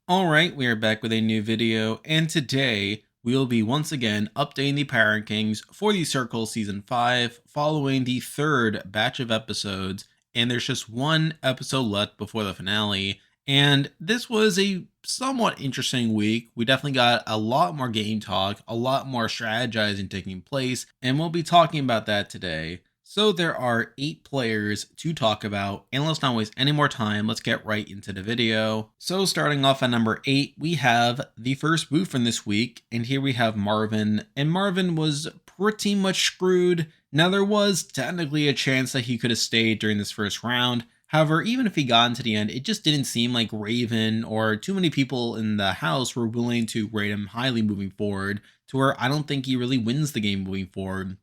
Alright, we are back with a new video, and today we will be once again updating the Power Rankings for the Circle Season 5 following the third batch of episodes, and there's just one episode left before the finale. And this was a somewhat interesting week. We definitely got a lot more game talk, a lot more strategizing taking place, and we'll be talking about that today. So there are 8 players to talk about, and let's not waste any more time, let's get right into the video. So starting off at number 8, we have the first boot from this week, and here we have Marvin, and Marvin was pretty much screwed. Now there was technically a chance that he could have stayed during this first round. However, even if he got into the end, it just didn't seem like Raven or too many people in the house were willing to rate him highly moving forward, to where I don't think he really wins the game moving forward.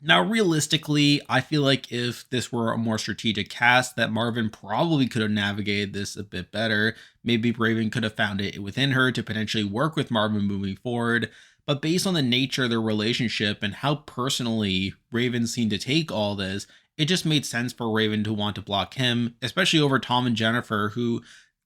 Now, realistically, I feel like if this were a more strategic cast, that Marvin probably could have navigated this a bit better. Maybe Raven could have found it within her to potentially work with Marvin moving forward. But based on the nature of their relationship and how personally Raven seemed to take all this, it just made sense for Raven to want to block him, especially over Tom and Jennifer, who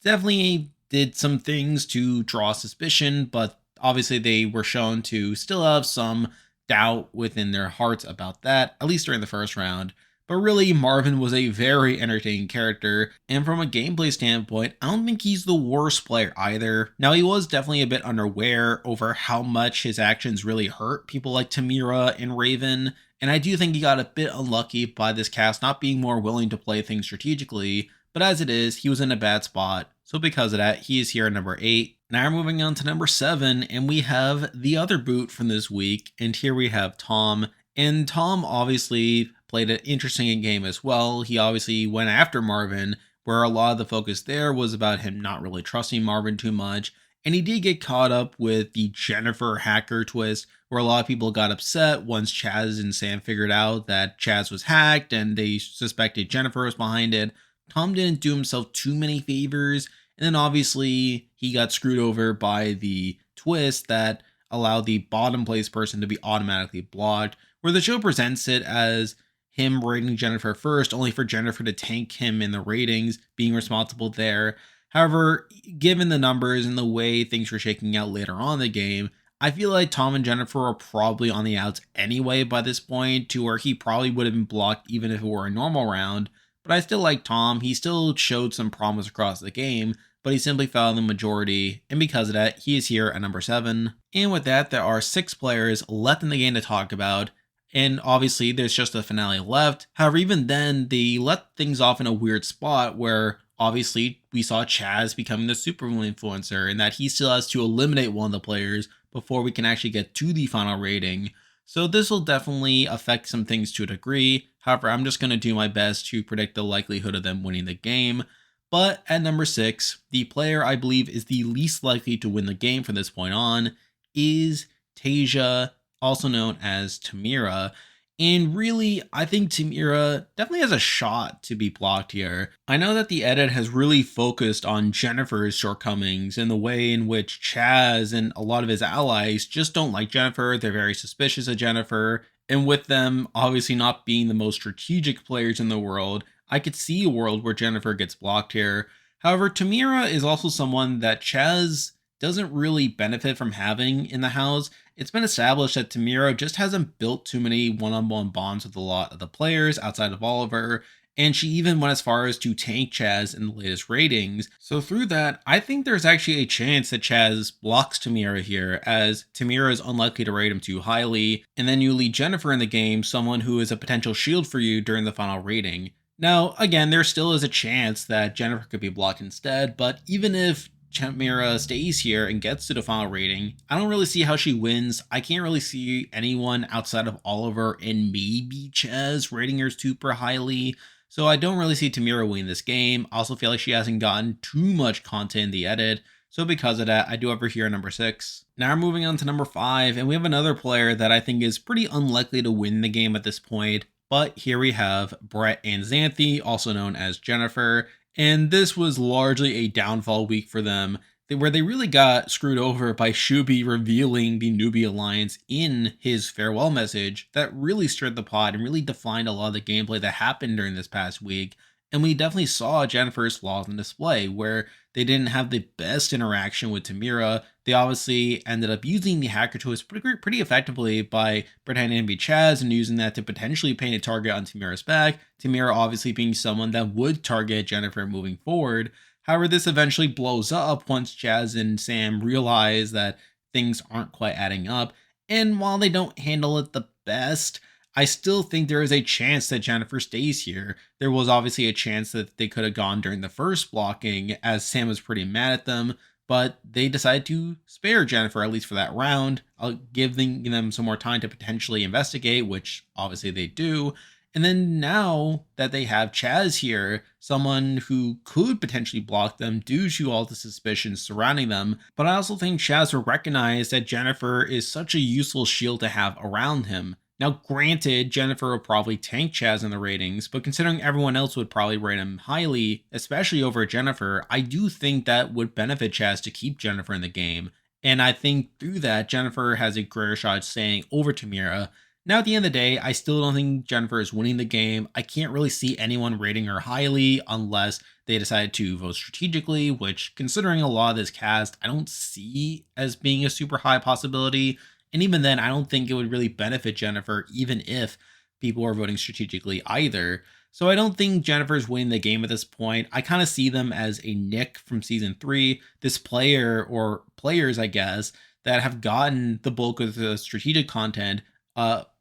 definitely did some things to draw suspicion, but obviously they were shown to still have some doubt within their hearts about that, at least during the first round. But really, Marvin was a very entertaining character, and from a gameplay standpoint, I don't think he's the worst player either. Now, he was definitely a bit unaware over how much his actions really hurt people like Tamira and Raven, and I do think he got a bit unlucky by this cast not being more willing to play things strategically, but as it is, he was in a bad spot. So because of that, he is here at number 8. Now we're moving on to number 7, and we have the other boot from this week, and here we have Tom. And Tom obviously played an interesting game as well. He obviously went after Marvin, where a lot of the focus there was about him not really trusting Marvin too much. And he did get caught up with the Jennifer hacker twist, where a lot of people got upset once Chaz and Sam figured out that Chaz was hacked and they suspected Jennifer was behind it. Tom didn't do himself too many favors, and then obviously he got screwed over by the twist that allowed the bottom place person to be automatically blocked, where the show presents it as him rating Jennifer first, only for Jennifer to tank him in the ratings, being responsible there. However, given the numbers and the way things were shaking out later on in the game, I feel like Tom and Jennifer are probably on the outs anyway by this point, to where he probably would have been blocked even if it were a normal round. But I still like Tom. He still showed some promise across the game, but he simply fell in the majority, and because of that, he is here at number 7. And with that, there are 6 players left in the game to talk about, and obviously there's just the finale left. However, even then, they let things off in a weird spot where obviously we saw Chaz becoming the super influencer, and that he still has to eliminate one of the players before we can actually get to the final rating. So this will definitely affect some things to a degree. However, I'm just going to do my best to predict the likelihood of them winning the game. But at number 6, the player I believe is the least likely to win the game from this point on is Tasia, also known as Tamira. And really, I think Tamira definitely has a shot to be blocked here. I know that the edit has really focused on Jennifer's shortcomings and the way in which Chaz and a lot of his allies just don't like Jennifer. They're very suspicious of Jennifer. And with them obviously not being the most strategic players in the world, I could see a world where Jennifer gets blocked here. However, Tamira is also someone that Chaz doesn't really benefit from having in the house. It's been established that Tamira just hasn't built too many one-on-one bonds with a lot of the players outside of Oliver, and she even went as far as to tank Chaz in the latest ratings. So through that, I think there's actually a chance that Chaz blocks Tamira here, as Tamira is unlikely to rate him too highly, and then you lead Jennifer in the game, someone who is a potential shield for you during the final rating. Now, again, there still is a chance that Jennifer could be blocked instead, but even if Tamira stays here and gets to the final rating, I don't really see how she wins. I can't really see anyone outside of Oliver and maybe Chaz rating her super highly. So I don't really see Tamira winning this game. I also feel like she hasn't gotten too much content in the edit. So because of that, I do have her here at number 6. Now we're moving on to number 5, and we have another player that I think is pretty unlikely to win the game at this point. But here we have Brett and Xanthi, also known as Jennifer. And this was largely a downfall week for them, where they really got screwed over by Shuby revealing the newbie alliance in his farewell message. That really stirred the pot and really defined a lot of the gameplay that happened during this past week. And we definitely saw Jennifer's flaws on display, where They didn't have the best interaction with Tamira. They obviously ended up using the hacker twist pretty effectively by pretending to be Chaz and using that to potentially paint a target on Tamira's back. Tamira obviously being someone that would target Jennifer moving forward. However, this eventually blows up once Chaz and Sam realize that things aren't quite adding up. And while they don't handle it the best, I still think there is a chance that Jennifer stays here. There was obviously a chance that they could have gone during the first blocking, as Sam was pretty mad at them, but they decided to spare Jennifer, at least for that round. I'll give them some more time to potentially investigate, which obviously they do. And then now that they have Chaz here, someone who could potentially block them due to all the suspicions surrounding them, but I also think Chaz will recognize that Jennifer is such a useful shield to have around him. Now, granted, Jennifer will probably tank Chaz in the ratings, but considering everyone else would probably rate him highly, especially over Jennifer, I do think that would benefit Chaz to keep Jennifer in the game. And I think through that, Jennifer has a greater shot staying over Tamira. Now, at the end of the day, I still don't think Jennifer is winning the game. I can't really see anyone rating her highly unless they decide to vote strategically, which, considering a lot of this cast, I don't see as being a super high possibility. And even then, I don't think it would really benefit Jennifer, even if people are voting strategically either. So I don't think Jennifer's winning the game at this point. I kind of see them as a Nick from season 3, this player or players, I guess, that have gotten the bulk of the strategic content,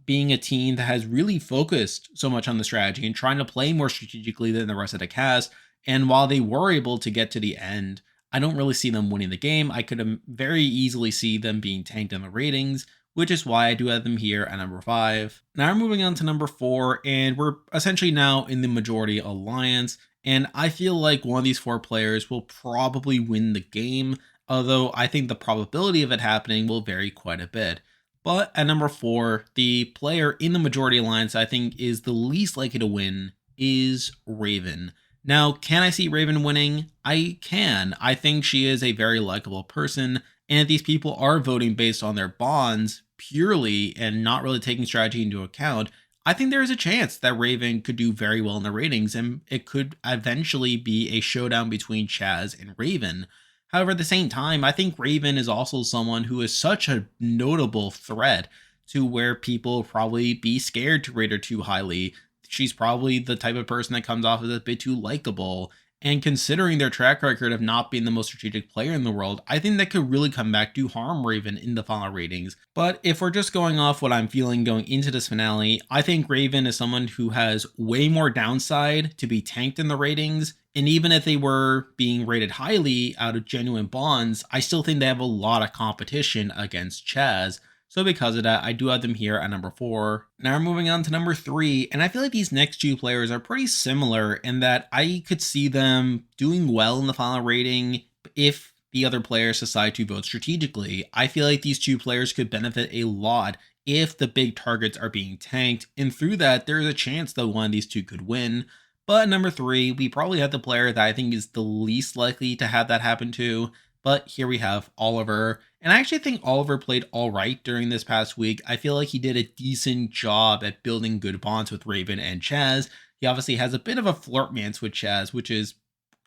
being a team that has really focused so much on the strategy and trying to play more strategically than the rest of the cast. And while they were able to get to the end, I don't really see them winning the game. I could very easily see them being tanked in the ratings, which is why I do have them here at number 5. Now we're moving on to number 4, and we're essentially now in the majority alliance. And I feel like one of these 4 players will probably win the game, although I think the probability of it happening will vary quite a bit. But at number 4, the player in the majority alliance I think is the least likely to win is Raven. Now, can I see Raven winning? I can. I think she is a very likable person, and if these people are voting based on their bonds purely and not really taking strategy into account, I think there is a chance that Raven could do very well in the ratings, and it could eventually be a showdown between Chaz and Raven. However, at the same time, I think Raven is also someone who is such a notable threat to where people probably be scared to rate her too highly. She's probably the type of person that comes off as a bit too likable. And considering their track record of not being the most strategic player in the world, I think that could really come back to harm Raven in the final ratings. But if we're just going off what I'm feeling going into this finale, I think Raven is someone who has way more downside to be tanked in the ratings. And even if they were being rated highly out of genuine bonds, I still think they have a lot of competition against Chaz. So because of that, I do have them here at number 4. Now we're moving on to number 3, and I feel like these next 2 players are pretty similar in that I could see them doing well in the final rating if the other players decide to vote strategically. I feel like these 2 players could benefit a lot if the big targets are being tanked, and through that, there is a chance that one of these 2 could win. But at number 3, we probably have the player that I think is the least likely to have that happen to. But here we have Oliver. And I actually think Oliver played all right during this past week. I feel like he did a decent job at building good bonds with Raven and Chaz. He obviously has a bit of a flirtmance with Chaz, which is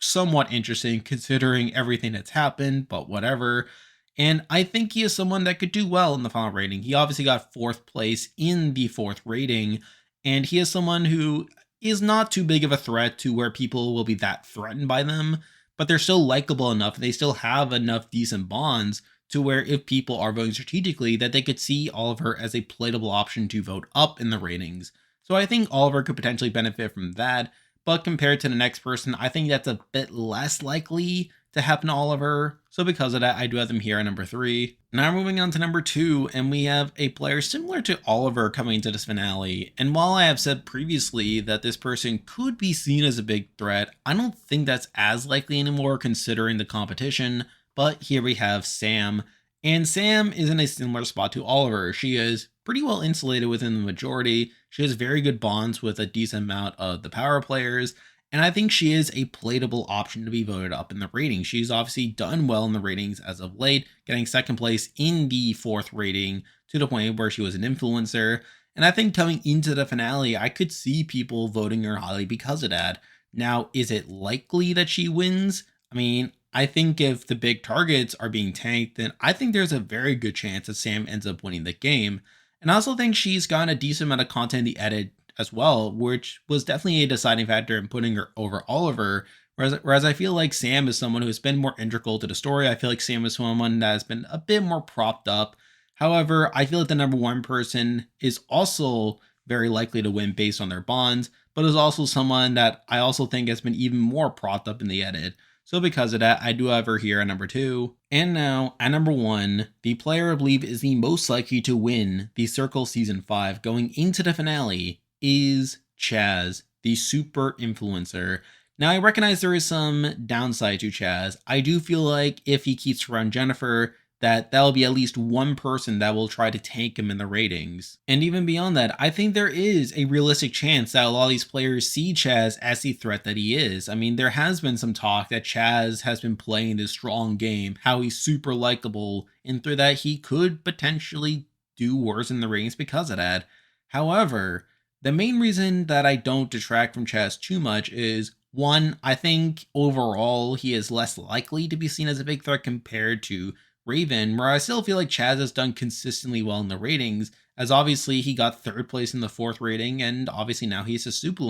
somewhat interesting considering everything that's happened, but whatever. And I think he is someone that could do well in the final rating. He obviously got 4th place in the 4th rating, and he is someone who is not too big of a threat to where people will be that threatened by them, but they're still likable enough. They still have enough decent bonds to where if people are voting strategically, that they could see Oliver as a playable option to vote up in the ratings. So I think Oliver could potentially benefit from that. But compared to the next person, I think that's a bit less likely to happen to Oliver. So because of that, I do have them here at number 3. Now we're moving on to number 2, and we have a player similar to Oliver coming into this finale. And while I have said previously that this person could be seen as a big threat, I don't think that's as likely anymore considering the competition. But here we have Sam. And Sam is in a similar spot to Oliver. She is pretty well insulated within the majority. She has very good bonds with a decent amount of the power players. And I think she is a playable option to be voted up in the ratings. She's obviously done well in the ratings as of late, getting 2nd place in the 4th rating to the point where she was an influencer. And I think coming into the finale, I could see people voting her highly because of that. Now, is it likely that she wins? I mean, I think if the big targets are being tanked, then I think there's a very good chance that Sam ends up winning the game. And I also think she's gotten a decent amount of content in the edit as well, which was definitely a deciding factor in putting her over Oliver. Whereas I feel like Sam is someone who has been more integral to the story. I feel like Sam is someone that has been a bit more propped up. However, I feel like the number one person is also very likely to win based on their bonds, but is also someone that I also think has been even more propped up in the edit. So because of that, I do have her here at number 2. And now, at number 1, the player I believe is the most likely to win the Circle Season 5 going into the finale is Chaz, the super influencer. Now, I recognize there is some downside to Chaz. I do feel like if he keeps around Jennifer, that'll be at least one person that will try to tank him in the ratings. And even beyond that, I think there is a realistic chance that a lot of these players see Chaz as the threat that he is. I mean, there has been some talk that Chaz has been playing this strong game, how he's super likable, and through that he could potentially do worse in the ratings because of that. However, the main reason that I don't detract from Chaz too much is one, I think overall he is less likely to be seen as a big threat compared to Raven, where I still feel like Chaz has done consistently well in the ratings, as obviously he got third place in the fourth rating, and obviously now he's a super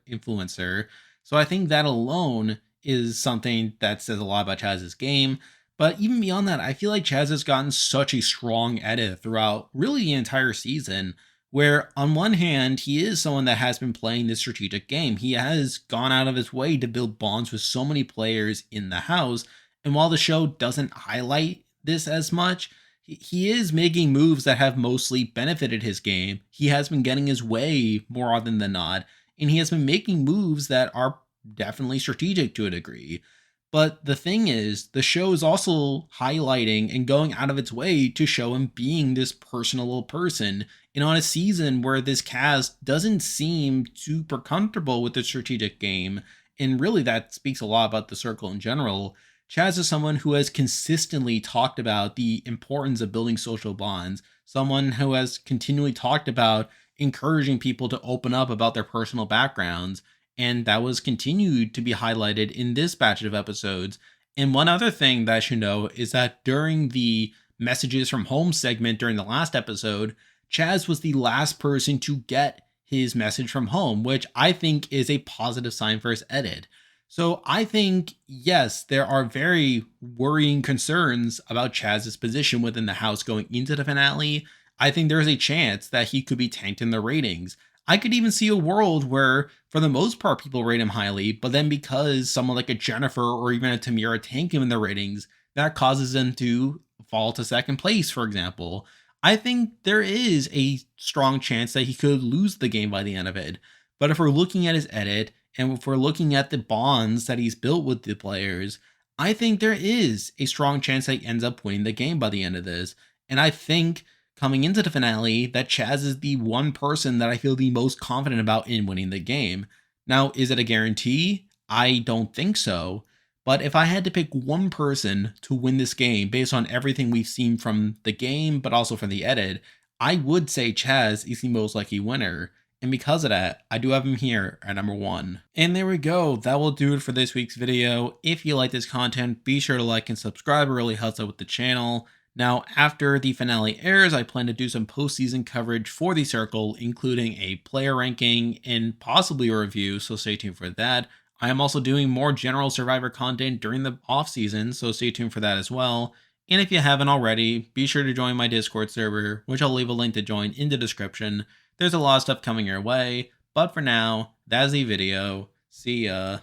influencer. So I think that alone is something that says a lot about Chaz's game. But even beyond that, I feel like Chaz has gotten such a strong edit throughout really the entire season, where on one hand, he is someone that has been playing this strategic game. He has gone out of his way to build bonds with so many players in the house. And while the show doesn't highlight this as much, he is making moves that have mostly benefited his game. He has been getting his way more often than not, and he has been making moves that are definitely strategic to a degree. But the thing is, the show is also highlighting and going out of its way to show him being this personable person. And on a season where this cast doesn't seem super comfortable with the strategic game, and really that speaks a lot about the circle in general, Chaz is someone who has consistently talked about the importance of building social bonds, someone who has continually talked about encouraging people to open up about their personal backgrounds, and that was continued to be highlighted in this batch of episodes. And one other thing that I should know is that during the messages from home segment during the last episode, Chaz was the last person to get his message from home, which I think is a positive sign for his edit. So I think, yes, there are very worrying concerns about Chaz's position within the house going into the finale. I think there's a chance that he could be tanked in the ratings. I could even see a world where, for the most part, people rate him highly, but then because someone like a Jennifer or even a Tamira tank him in the ratings, that causes them to fall to second place, for example. I think there is a strong chance that he could lose the game by the end of it. But if we're looking at his edit, and if we're looking at the bonds that he's built with the players, I think there is a strong chance that he ends up winning the game by the end of this. And I think coming into the finale that Chaz is the one person that I feel the most confident about in winning the game. Now, is it a guarantee? I don't think so. But if I had to pick one person to win this game based on everything we've seen from the game, but also from the edit, I would say Chaz is the most likely winner. And because of that, I do have him here at number 1. And there we go. That will do it for this week's video. If you like this content, be sure to like and subscribe. It really helps out with the channel. Now, after the finale airs, I plan to do some postseason coverage for the Circle, including a player ranking and possibly a review, so stay tuned for that. I am also doing more general Survivor content during the off season, so stay tuned for that as well. And if you haven't already, be sure to join my Discord server, which I'll leave a link to join in the description. There's a lot of stuff coming your way, but for now, that's the video. See ya.